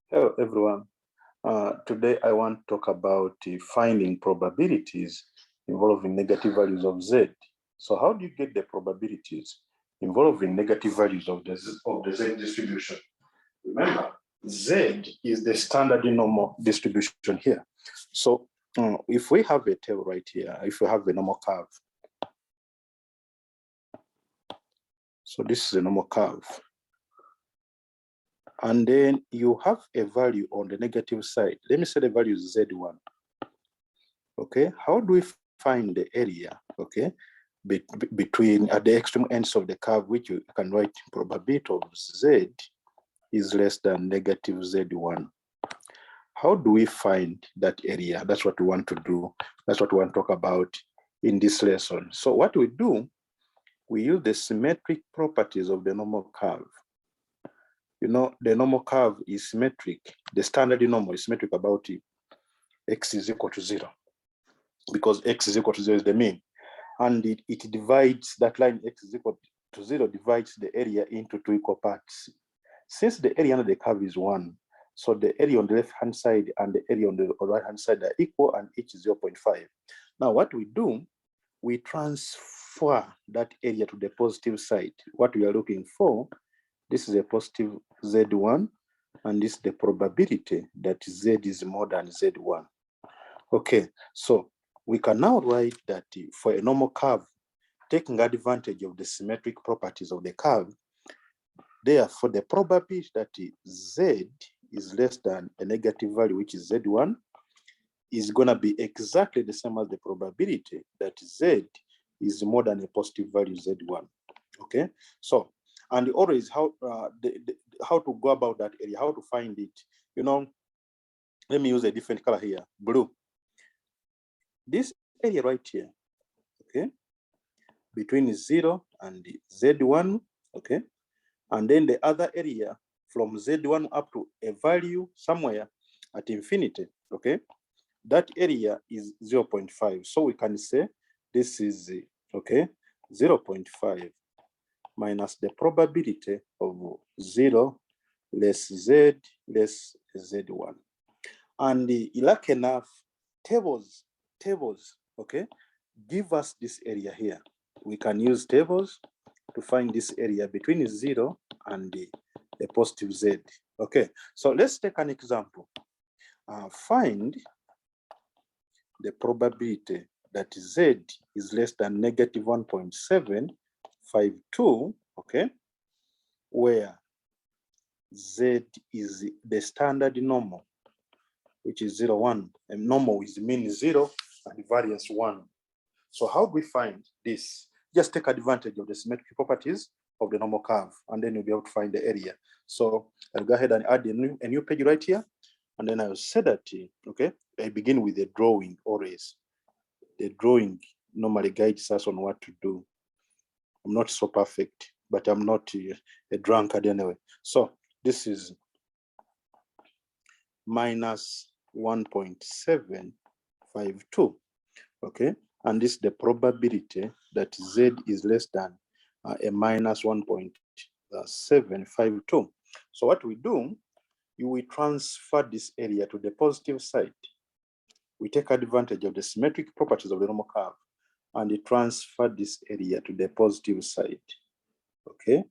Hello, everyone. Today, I want to talk about finding probabilities involving negative values of Z. So how do you get the probabilities involving negative values of the Z distribution? Remember, Z is the standard normal distribution here. So if we have a table right here, if we have a normal curve, so this is a normal curve. And then you have a value on the negative side. Let me say the value is Z1. Okay, how do we find the area, okay, between at the extreme ends of the curve, which you can write probability of Z is less than negative Z1. How do we find that area? That's what we want to do. That's what we want to talk about in this lesson. So what we do, we use the symmetric properties of the normal curve. You know, the normal curve is symmetric. The standard normal is symmetric about x is equal to 0, because x is equal to 0 is the mean. And it divides, that line x is equal to 0 divides the area into two equal parts. Since the area under the curve is 1, so the area on the left-hand side and the area on the right-hand side are equal, and each is 0.5. Now what we do, we transfer that area to the positive side. What we are looking for, this is a positive Z1, and this is the probability that Z is more than Z1. Okay, so we can now write that for a normal curve, taking advantage of the symmetric properties of the curve, therefore the probability that Z is less than a negative value, which is Z1, is going to be exactly the same as the probability that Z is more than a positive value Z1. Okay, so, and always how to go about that area, how to find it. You know, let me use a different color here, blue. This area right here, okay, between 0 and Z1, okay, and then the other area from Z1 up to a value somewhere at infinity, okay, that area is 0.5. So we can say this is, okay, 0.5 minus the probability of 0 less Z less Z1. And lucky enough, tables, okay, give us this area here. We can use tables to find this area between 0 and the positive Z. Okay, so let's take an example. Find the probability that Z is less than negative 1.752, okay, where Z is the standard normal, which is 0, 1, and normal is mean 0 and variance 1. So how do we find this? Just take advantage of the symmetric properties of the normal curve, and then you'll be able to find the area. So I'll go ahead and add a new page right here, and then I'll say that, okay, I begin with the drawing always. The drawing normally guides us on what to do. I'm not so perfect, but I'm not a drunkard anyway. So this is minus 1.752, okay? And this is the probability that Z is less than a minus 1.752. So what we do, we transfer this area to the positive side. We take advantage of the symmetric properties of the normal curve and transfer this area to the positive side. Okay,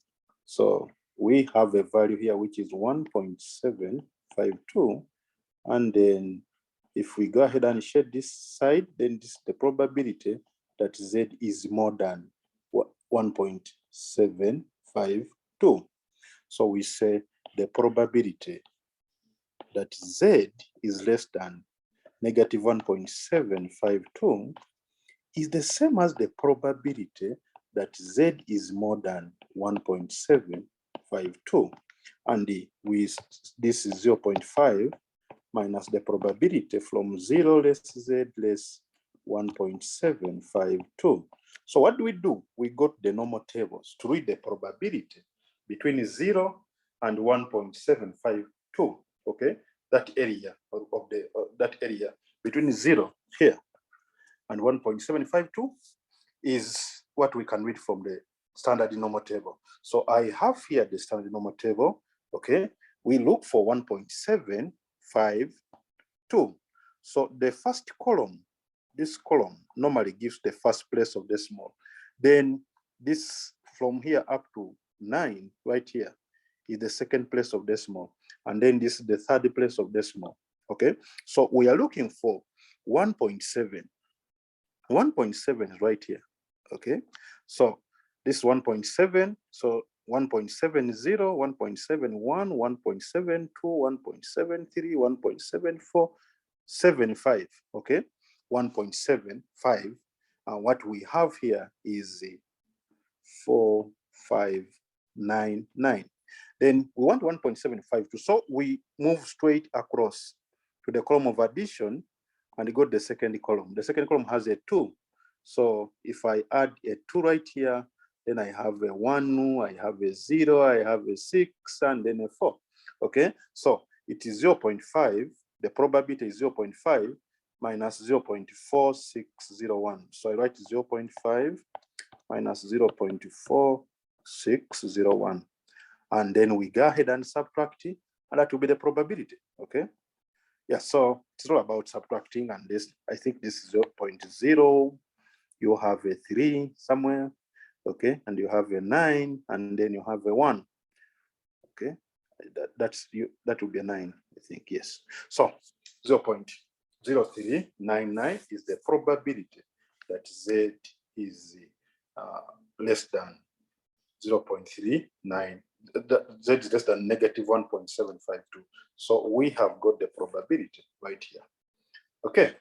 so we have a value here which is 1.752, and then if we go ahead and shade this side, then this is the probability that Z is more than 1.752. So we say the probability that Z is less than negative 1.752 is the same as the probability that Z is more than 1.752. And this is 0.5 minus the probability from 0 less Z less 1.752. So what do? We got the normal tables to read the probability between 0 and 1.752, okay? That area of that area between 0 here and 1.752 is what we can read from the standard normal table. So I have here the standard normal table, okay, we look for 1.752. So the first column, this column normally gives the first place of decimal. Then this from here up to 9 right here is the second place of decimal. And then this is the third place of decimal. Okay, so we are looking for 1.7. 1.7 is right here. Okay, so this 1.7, so 1.70, 1.71, 1.72, 1.73, 1.74, 75. Okay, 1.75. What we have here is 4599. Then we want 1.752. So we move straight across to the column of addition and go to the second column. The second column has a 2. So if I add a 2 right here, then I have a 1, I have a 0, I have a 6, and then a 4. Okay, so it is 0.5. The probability is 0.5 minus 0.4601. So I write 0.5 minus 0.4601. And then we go ahead and subtract it, and that will be the probability. Okay. Yeah, so it's all about subtracting, and this, I think this is 0.0. You have a 3 somewhere, okay, and you have a 9, and then you have a 1. Okay, that will be a 9, I think, yes. So 0.0399 is the probability that Z is less than 0.39. Z is less than negative 1.752. So we have got the probability right here. Okay.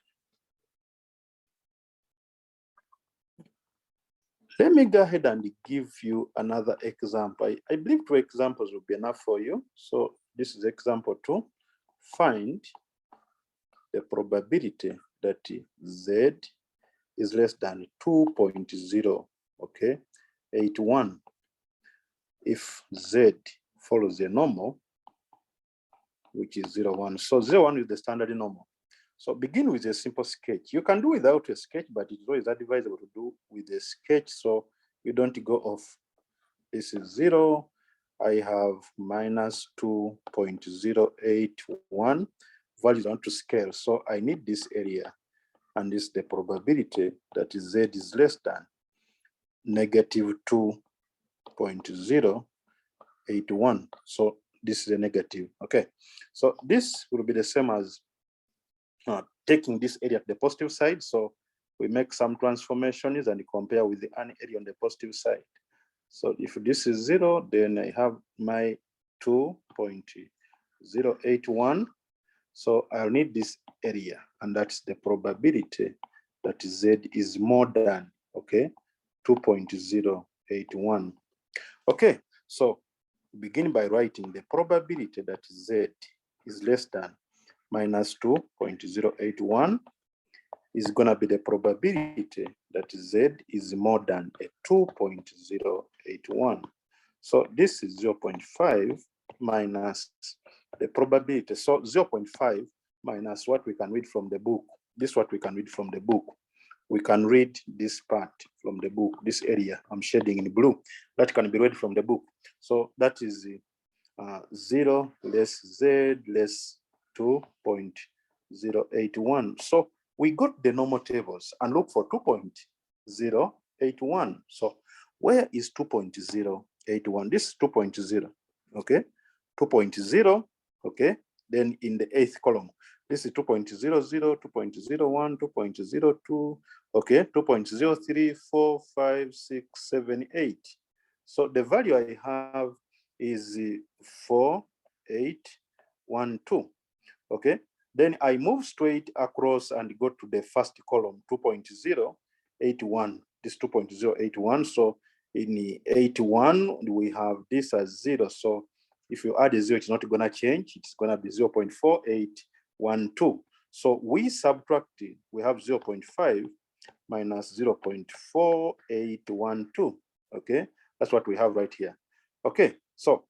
Let me go ahead and give you another example. I believe 2 examples will be enough for you. So this is example 2. Find the probability that Z is less than 2.0, okay, 81. If Z follows the normal, which is 0.1. So 0.1 is the standard normal. So begin with a simple sketch. You can do without a sketch, but it's always advisable to do with a sketch so you don't go off. This is 0. I have minus 2.081. Values on to scale. So I need this area. And this is the probability that Z is less than negative 2.081. So this is a negative. Okay. So this will be the same as taking this area to the positive side. So we make some transformations and compare with the area on the positive side. So if this is 0, then I have my 2.081. So I'll need this area, and that's the probability that Z is more than, okay, 2.081. Okay, so begin by writing the probability that Z is less than minus 2.081 is going to be the probability that Z is more than a 2.081. So this is 0.5 minus the probability. So 0.5 minus what we can read from the book. This is what we can read from the book. We can read this part from the book, this area I'm shading in blue. That can be read from the book. So that is 0 less Z less 2.081. So we got the normal tables and look for 2.081. So where is 2.081? This is 2.0, okay? 2.0, okay? Then in the 8th column, this is 2.00, 2.01, 2.02, okay? 2.03, 4, 5, 6, 7, 8. So the value I have is 4812. Okay, then I move straight across and go to the first column, 2.081. This 2.081. So in 81, we have this as 0. So if you add a 0, it's not going to change. It's going to be 0.4812. So we subtract it. We have 0.5 minus 0.4812. Okay, that's what we have right here. Okay, so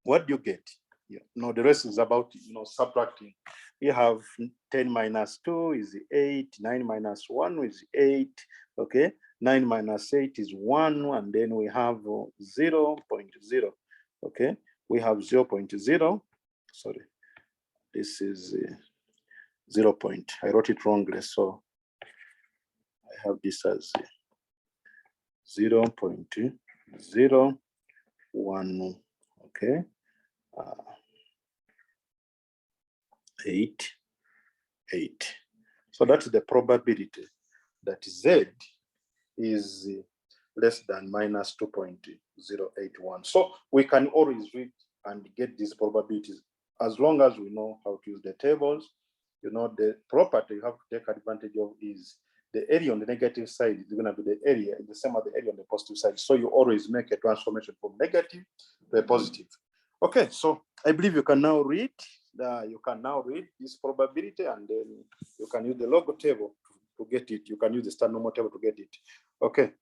what do you get? Yeah. No, the rest is about subtracting. You have 10 minus 2 is 8, 9 minus 1 is 8, okay? 9 minus 8 is 1, and then we have 0.0, okay? We have 0.0. Sorry, this is 0 point. I wrote it wrongly, so I have this as 0.01. Okay, 8. So that's the probability that Z is less than minus 2.081. So we can always read and get these probabilities as long as we know how to use the tables. You know, the property you have to take advantage of is the area on the negative side is going to be the area, the same as the area on the positive side. So you always make a transformation from negative to a positive. Okay, so I believe you can now read this probability, and then you can use the log table to get it. You can use the standard normal table to get it. Okay.